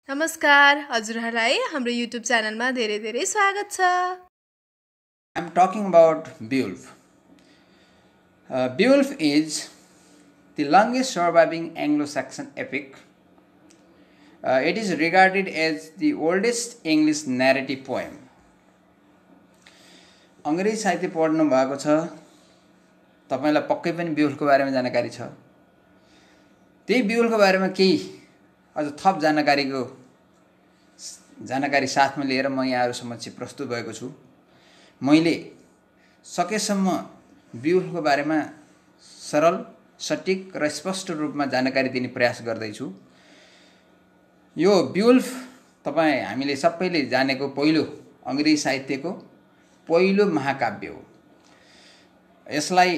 नमस्कार हजुरहरूलाई हाम्रो युट्युब च्यानलमा धेरै धेरै स्वागत छ। I'm talking about Beowulf. Beowulf is the longest surviving Anglo-Saxon epic. It is regarded as the oldest English narrative poem. अंग्रेजी साहित्य पढ्नु भएको छ तपाईलाई पक्कै पनि बिउल्फको बारेमा जानकारी छ। त्यही बिउल्फको बारेमा केही अझ थप जानकारी साथमा लिएर म यहाँहरु समक्ष प्रस्तुत भएको छु। मैले सकेसम्म बिउल्फको बारेमा सरल, सटीक र स्पष्ट रूपमा जानकारी दिने प्रयास गर्दै छु। यो बिउल्फ हामीले सबैले जानेको पहिलो अंग्रेजी साहित्यको पहिलो महाकाव्य हो। यसलाई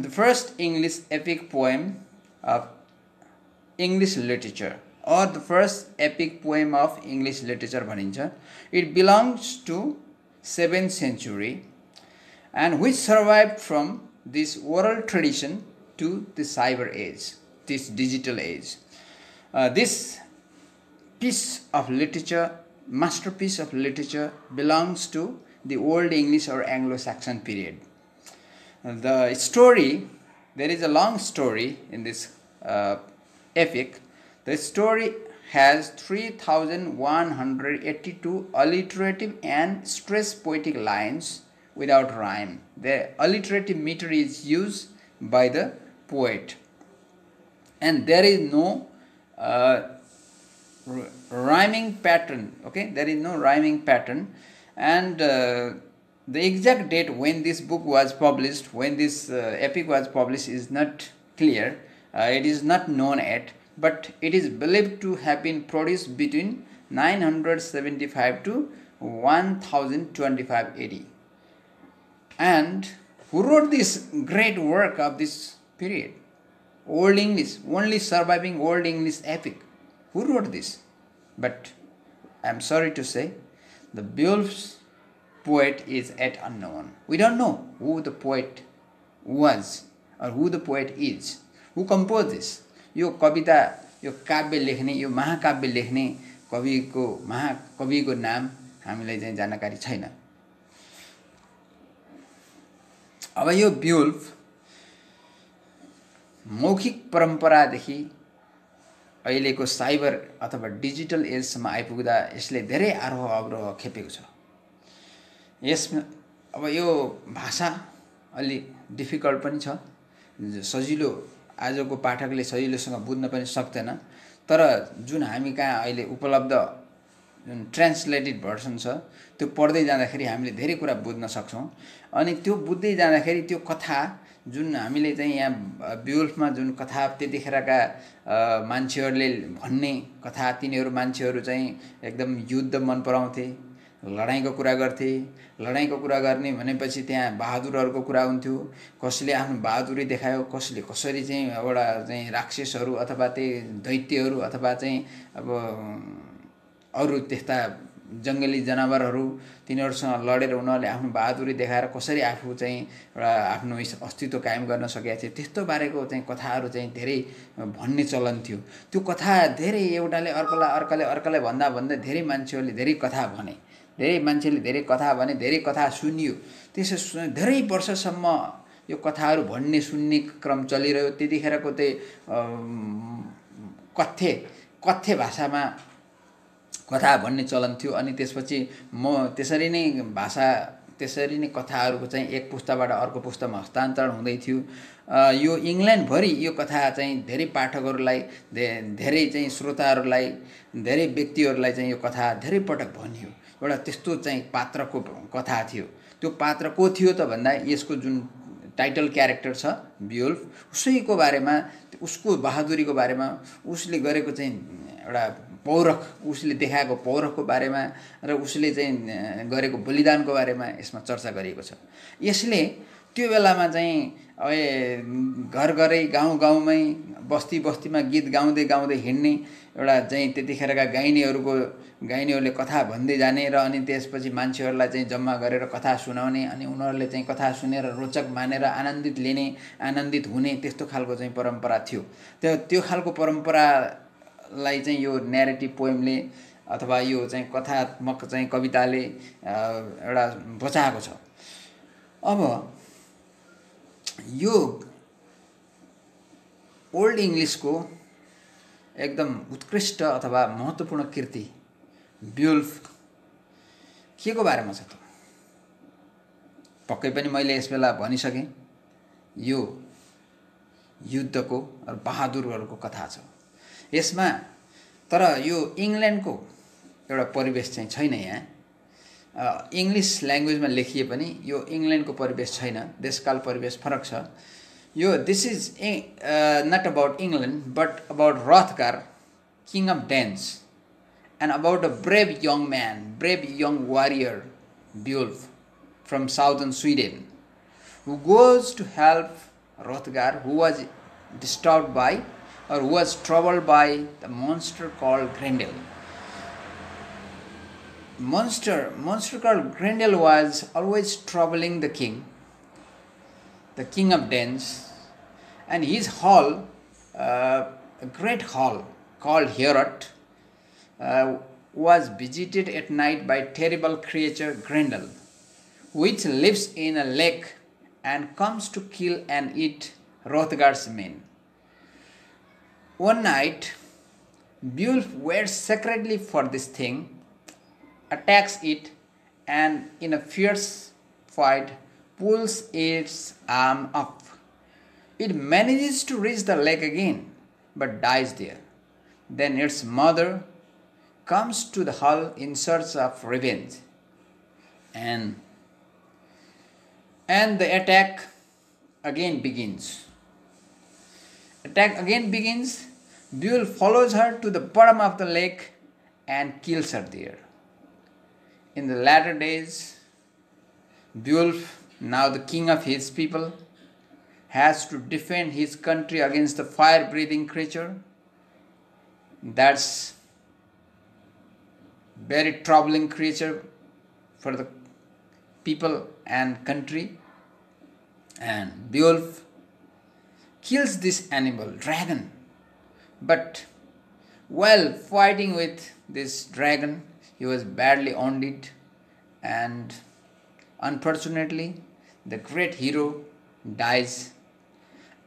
the first English epic poem of English literature or the first epic poem of English literature भनिन्छ। It belongs to 7th century and which survived from this oral tradition to the cyber age, this digital age. This piece of literature, masterpiece of literature, belongs to the Old English or Anglo-Saxon period. The story, there is a long story in this epic. The story has 3,182 alliterative and stressed poetic lines without rhyme. The alliterative meter is used by the poet, and there is no rhyming pattern. Okay, there is no rhyming pattern, and the exact date when this book was published, when this epic was published, is not clear. It is not known yet, but it is believed to have been produced between 975 to 1025 AD. And who wrote this great work of this period? Old English, only surviving Old English epic. Who wrote this? But I am sorry to say, the Beowulf's poet is yet unknown. We don't know who the poet was or who the poet is. Who composed this? यो कविता, यो काव्य लेख्ने, यो महाकाव्य लेख्ने महाकविको नाम हामीलाई चाहिँ जानकारी छैन। अब यो बिउल्फ मौखिक परम्परादेखि अहिलेको साइबर अथवा डिजिटल एजसम्म आइपुग्दा यसले धेरै आरोह अवरोह खेपेको छ। यसमा अब यो भाषा अलि डिफिकल्ट पनि छ, सजिलो आजको पाठकले सजिलोसँग बुझ्न पनि सक्दैन, तर जुन हामी कहाँ अहिले उपलब्ध जुन ट्रान्सलेटेड भर्सन छ त्यो पढ्दै जाँदाखेरि हामीले धेरै कुरा बुझ्न सक्छौं। अनि त्यो बुझ्दै जाँदाखेरि त्यो कथा जुन हामीले चाहिँ यहाँ बिउल्फमा जुन कथा त्यतिखेरका मान्छेहरूले भन्ने कथा, तिनीहरू मान्छेहरू चाहिँ एकदम युद्ध मन पराउँथे, लडाईँको कुरा गर्थे। लडाईँको कुरा गर्ने भनेपछि त्यहाँ बहादुरहरूको कुरा हुन्थ्यो, कसले आफ्नो बहादुरी देखायो, कसले कसरी चाहिँ एउटा चाहिँ राक्षसहरू अथवा त्यही दैत्यहरू अथवा चाहिँ अब अरु त्यस्ता जंगली जनावरहरू तिनीहरूसँग लडेर उनीहरूले आफ्नो बहादुरी देखाएर कसरी आफू चाहिँ एउटा आफ्नो अस्तित्व कायम गर्न सकेका थिए, त्यस्तो बारेको चाहिँ कथाहरू चाहिँ धेरै भन्ने चलन थियो। त्यो कथा धेरै एउटाले अर्काले भन्दा भन्दै धेरै मान्छेहरूले धेरै कथा भने, धेरै मान्छेले धेरै कथा भने, धेरै कथा सुनियो। त्यसो धेरै वर्षसम्म यो कथाहरू भन्ने सुन्ने क्रम चलिरह्यो। त्यतिखेरको त्यही कथ्य भाषामा कथा भन्ने चलन थियो। अनि त्यसपछि त्यसरी नै कथाहरूको चाहिँ एक पुस्ताबाट अर्को पुस्तामा हस्तान्तरण हुँदै थियो। यो इंग्ल्यान्ड भरि यो कथा चाहिँ धेरै पाठकहरूलाई, धेरै चाहिँ श्रोताहरूलाई, धेरै व्यक्तिहरूलाई चाहिँ यो कथा धेरै पटक भनियो। एउटा त्यस्तो चाहिँ पात्रको कथा थियो। त्यो पात्र को थियो त भन्दा यसको जुन टाइटल क्यारेक्टर छ बिउल्फ, उसैको बारेमा, उसको बहादुरीको बारेमा, उसले गरेको चाहिँ एउटा पौरख, उसले देखाएको पौरखको बारेमा र उसले चाहिँ गरेको बलिदानको बारेमा यसमा चर्चा गरिएको छ। यसले त्यो बेलामा चाहिँ घर-घरै, गाउँ-गाउँमै, बस्ती-बस्तीमा गीत गाउँदै हिड्ने एउटा चाहिँ त्यतिखेरका गाइनीहरूले कथा भन्दै जाने र अनि त्यसपछि मान्छेहरूलाई चाहिँ जम्मा गरेर कथा सुनाउने, अनि उनीहरूले चाहिँ कथा सुनेर रोचक मानेर आनन्दित लिने, आनन्दित हुने, त्यस्तो खालको चाहिँ परम्परा थियो। त्यो खालको परम्परा लाई चाहिँ यो न्यारेटिभ पोएमले अथवा यो चाहिँ कथात्मक चाहिँ कविताले एउटा बचाएको छ। अब यो ओल्ड इङ्ग्लिसको एकदम उत्कृष्ट अथवा महत्त्वपूर्ण कृति बियोल्फ के को बारेमा छ त? पक्कै पनि मैले यस बेला भनिसकेँ, यो युद्धको र बहादुरहरूको कथा छ यसमा। तर यो इङ्ल्यान्डको एउटा परिवेश चाहिँ छैन यहाँ। इङ्ग्लिस ल्याङ्ग्वेजमा लेखिए पनि यो इङ्ल्यान्डको परिवेश छैन, देशकाल परिवेश फरक छ। यो this is not about England but about Hrothgar, king of Danes, and about a brave young man, brave young warrior, Beowulf, from southern Sweden, who goes to help Hrothgar, who was disturbed by or who was troubled by the monster called Grendel. Monster called Grendel was always troubling the king of Danes, and his hall, a great hall called Heorot, was visited at night by terrible creature Grendel, which lives in a lake and comes to kill and eat Hrothgar's men. One night, Beowulf waits secretly for this thing, attacks it, and in a fierce fight pulls its arm up. It manages to reach the lake again, but dies there. Then its mother comes to the hall in search of revenge, and the attack again begins. Beowulf follows her to the bottom of the lake and kills her there. In the latter days, Beowulf, now the king of his people, has to defend his country against the fire-breathing creature. That's very troubling creature for the people and country, and Beowulf kills this animal, dragon. But while fighting with this dragon, he was badly wounded, and unfortunately the great hero dies,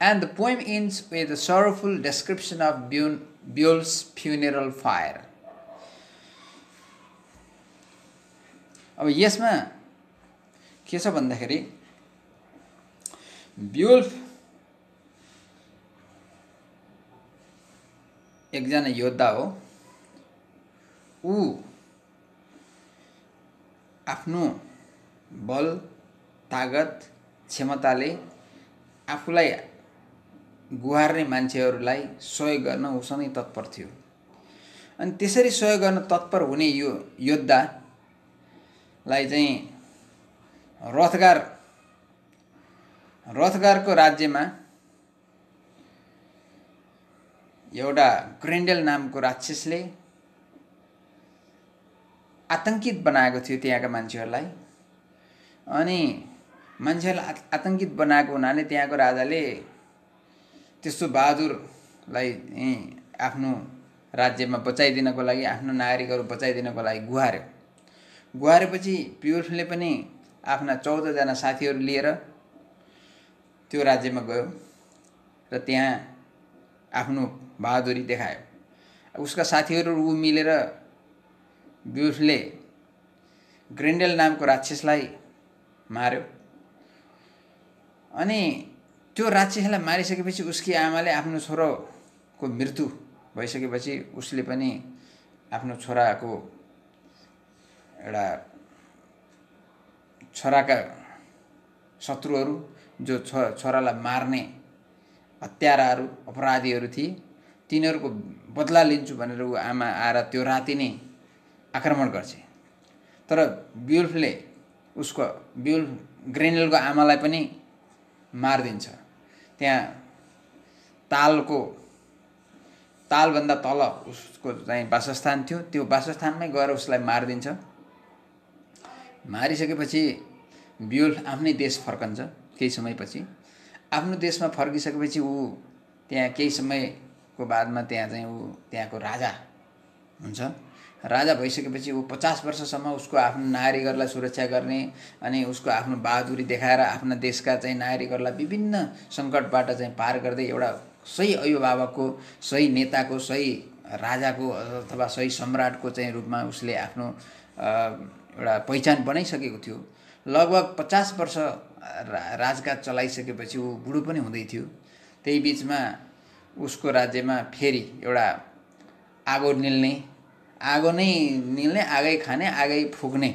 and the poem ends with a sorrowful description of Beowulf's funeral fire. अब यसमा के छ भन्दाखेरि Beowulf एकजना योद्धा हो। ऊ आफ्नो बल, तागत, क्षमताले आफूलाई गुहार्ने मान्छेहरूलाई सहयोग गर्न ऊ सधैँ तत्पर थियो। अनि त्यसरी सहयोग गर्न तत्पर हुने यो योद्धालाई चाहिँ रथगारको राज्यमा एउटा ग्रेन्डेल नामको राक्षसले आतंकित बनाएको थियो त्यहाँका मान्छेहरूलाई। अनि मान्छेहरूलाई आतंकित बनाएको हुनाले त्यहाँको राजाले त्यस्तो बहादुरलाई आफ्नो राज्यमा बचाइदिनको लागि, आफ्नो नागरिकहरू बचाइदिनको लागि गुहारेपछि बियोल्फले पनि आफ्ना 14 जना साथीहरू लिएर त्यो राज्यमा गयो र त्यहाँ आफ्नो बहादुरी देखायो। उसका साथीहरू ऊ मिलेर बियोल्फले ग्रेन्डेल नामको राक्षसलाई मार्यो। अनि त्यो राक्षसलाई मारिसकेपछि उसकी आमाले आफ्नो छोराको मृत्यु भइसकेपछि उसले पनि आफ्नो छोराका शत्रुहरू जो छोरालाई मार्ने हत्याराहरू, अपराधीहरू थिए, तिनीहरूको बदला लिन्छु भनेर ऊ आमा आएर त्यो राति नै आक्रमण गर्छ। तर बियोल्फले ग्रेन्डेलको आमालाई पनि मारिदिन्छ। त्यहाँ तालभन्दा तल उसको चाहिँ वासस्थान थियो, त्यो वासस्थानमै गएर उसलाई मारिदिन्छ। मारिसकेपछि बियोल्फ आफ्नै देश फर्कन्छ। केही समयपछि आफ्नो देशमा फर्किसकेपछि ऊ त्यहाँ केही समयको को बादमा त्यहाँ चाहिँ ऊ त्यहाँको राजा हुन्छ। राजा भइसकेपछि ऊ 50 वर्षसम्म उसको आफ्नो नागरिकहरूलाई सुरक्षा गर्ने अनि उसको आफ्नो बहादुरी देखाएर आफ्ना देशका चाहिँ नागरिकहरूलाई विभिन्न सङ्कटबाट चाहिँ पार गर्दै एउटा सही अभिभावकको, सही नेताको, सही राजाको अथवा सही सम्राटको चाहिँ रूपमा उसले आफ्नो एउटा पहिचान बनाइसकेको थियो। लगभग 50 वर्ष राजकाज चलाइसकेपछि ऊ बुढो पनि हुँदै थियो। त्यही बिचमा उसको राज्यमा फेरि एउटा आगो नै निल्ने, आगै खाने, आगै फुक्ने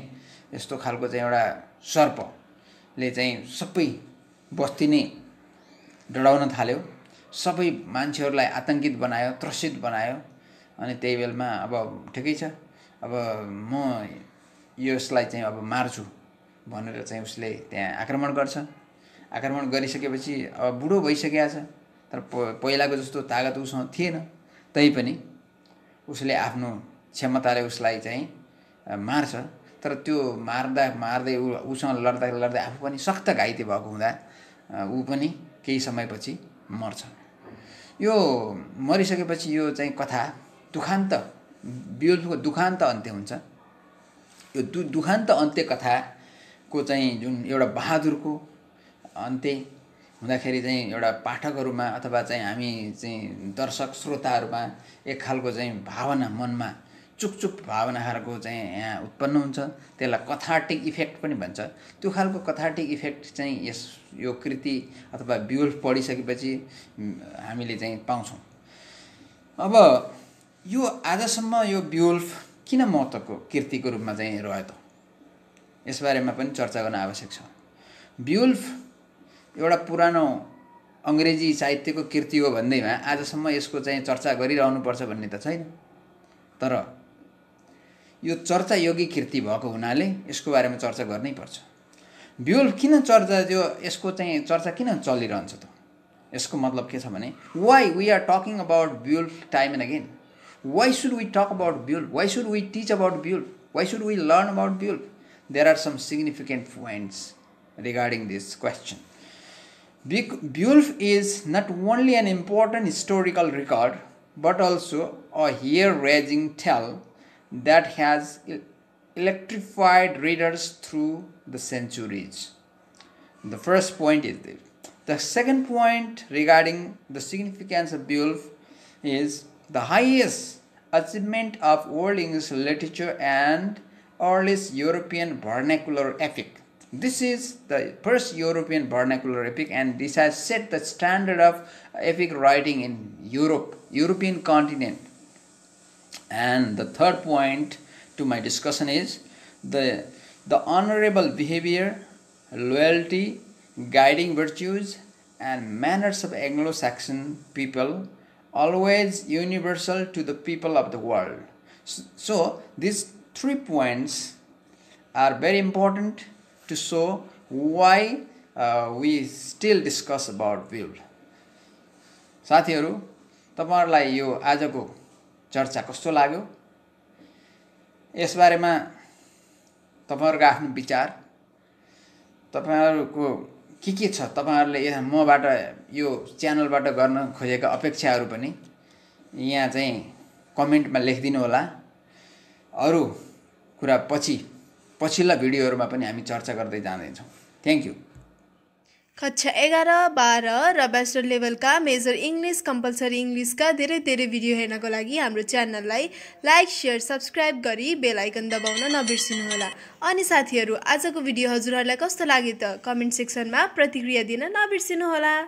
यस्तो खालको चाहिँ एउटा सर्पले चाहिँ सबै बस्ती नै डढाउन थाल्यो। सबै मान्छेहरूलाई आतंकित बनायो, त्रसित बनायो। अनि त्यही बेलामा अब ठिकै छ, अब म यसलाई चाहिँ अब मार्छु भनेर चाहिँ उसले त्यहाँ आक्रमण गर्छ। आक्रमण गरिसकेपछि अब बुढो भइसकेको छ, तर पहिलाको जस्तो तागत उसँग थिएन। तैपनि उसले आफ्नो क्षमताले उसलाई चाहिँ मार्छ। तर त्यो मार्दै उसँग लड्दै आफू पनि सख्त घाइते भएको हुँदा ऊ पनि केही समयपछि मर्छ। यो मरिसकेपछि यो चाहिँ कथा दुखान्त, बियोल्फको दुखान्त अन्त्य हुन्छ। यो दुखान्त अन्त्य कथाको चाहिँ जुन एउटा बहादुरको अन्त्य हुँदाखेरि चाहिँ एउटा पाठकहरूमा अथवा चाहिँ हामी चाहिँ दर्शक श्रोताहरूमा एक खालको चाहिँ भावना, मनमा चुपचुप भावना खालको चाहिँ यहाँ उत्पन्न हुन्छ। त्यसलाई कथार्टिक इफेक्ट पनि भन्छ। त्यो खालको कथार्टिक इफेक्ट चाहिँ यो कृति अथवा बियोल्फ पढिसकेपछि हामीले चाहिँ पाउँछौँ। अब यो आजसम्म यो बियोल्फ किन महत्त्वको कृतिको रूपमा चाहिँ रह्यो त, यसबारेमा पनि चर्चा गर्न आवश्यक छ। बियोल्फ एउटा पुरानो अङ्ग्रेजी साहित्यको कृति हो भन्दैमा आजसम्म यसको चाहिँ चर्चा गरिरहनुपर्छ भन्ने त छैन। तर यो चर्चा योग्य कृति भएको हुनाले यसको बारेमा चर्चा गर्नै पर्छ। बियोल्फ किन चर्चा, यसको चाहिँ चर्चा किन चलिरहन्छ त? यसको मतलब के छ भने, why are we talking about Beowulf time and again? Why should we talk about Beowulf? Why should we teach about Beowulf? Why should we learn about Beowulf? There are some significant points regarding this question. Beowulf is not only an important historical record, but also a hair-raising tale that has electrified readers through the centuries. The first point is this. The second point regarding the significance of Beowulf is the highest achievement of Old English literature and earliest European vernacular epic. This is the first European vernacular epic, and this has set the standard of epic writing in European continent. And the third point to my discussion is the honorable behavior, loyalty, guiding virtues, and manners of Anglo-Saxon people, always universal to the people of the world. So these 3 points are very important to show why we still discuss about Beowulf. साथीहरू, तपाईहरुलाई यो आजको चर्चा कस्तो लाग्यो? यसबारेमा तपाईहरुको आफ्नो विचार, तपाईहरुको के छ, तपाईहरुले मबाट यो च्यानलबाट गर्न खोजेका अपेक्षाहरू पनि यहाँ चाहिँ कमेन्टमा लेखिदिनु होला। अरु कुरा पछिल्ला भिडियोहरुमा पनि हामी चर्चा गर्दै जाँदैछौँ। Thank you. कक्षा 11, 12 र ब्याचलर लेभलका मेजर इङ्ग्लिश, कम्पलसरी इङ्ग्लिशका धेरै भिडियो हेर्नको लागि हाम्रो च्यानललाई लाइक, शेयर, सब्स्क्राइब गरी बेल आइकन दबाउन नबिर्सिनुहोला। अनि साथीहरू, आजको भिडियो हजुरहरूलाई कस्तो लाग्यो त कमेन्ट सेक्सनमा प्रतिक्रिया दिन नबिर्सिनुहोला।